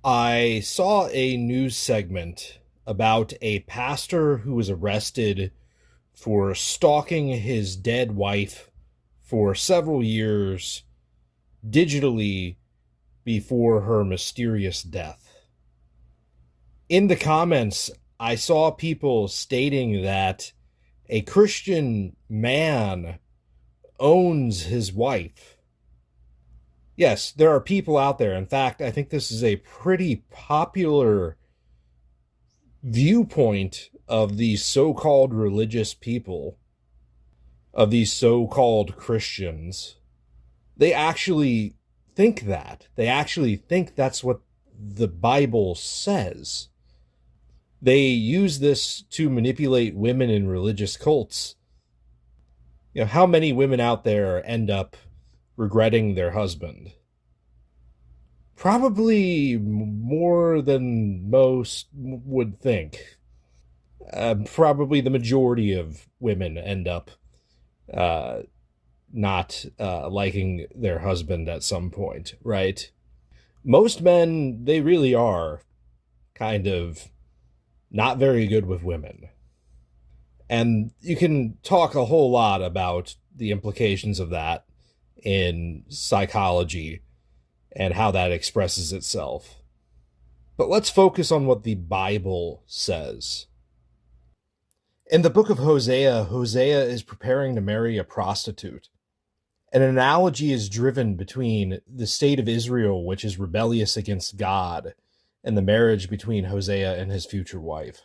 I saw a news segment about a pastor who was arrested for stalking his dead wife for several years digitally before her mysterious death. In the comments, I saw people stating that a Christian man owns his wife. Yes, there are people out there. In fact, I think this is a pretty popular viewpoint of these so-called religious people, of these so-called Christians. They actually think that. They actually think that's what the Bible says. They use this to manipulate women in religious cults. How many women out there end up regretting their husband? Probably more than most would think. Probably the majority of women end up uh, not liking their husband at some point, right? Most men, they really are kind of not very good with women. And you can talk a whole lot about the implications of that in psychology and how that expresses itself. But let's focus on what the Bible says. In the book of Hosea, Hosea is preparing to marry a prostitute. An analogy is driven between the state of Israel, which is rebellious against God, and the marriage between Hosea and his future wife.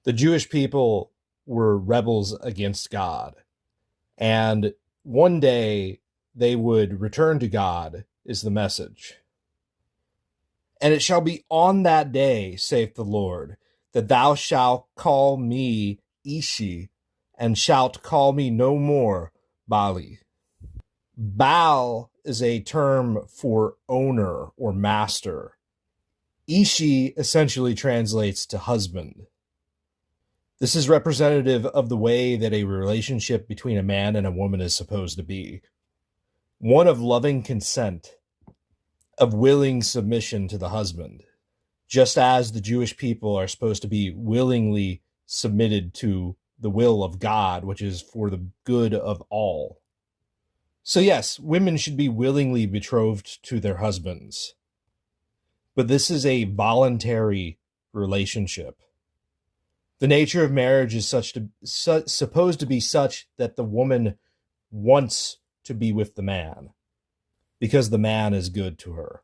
The Jewish people were rebels against God, and one day they would return to God, is the message. And it shall be on that day, saith the Lord, that thou shalt call me Ishi, and shalt call me no more Bali. Baal is a term for owner or master. Ishi essentially translates to husband. This is representative of the way that a relationship between a man and a woman is supposed to be. One of loving consent, of willing submission to the husband, just as the Jewish people are supposed to be willingly submitted to the will of God, which is for the good of all. So yes, women should be willingly betrothed to their husbands. But this is a voluntary relationship. The nature of marriage is supposed to be such that the woman wants to be with the man because the man is good to her.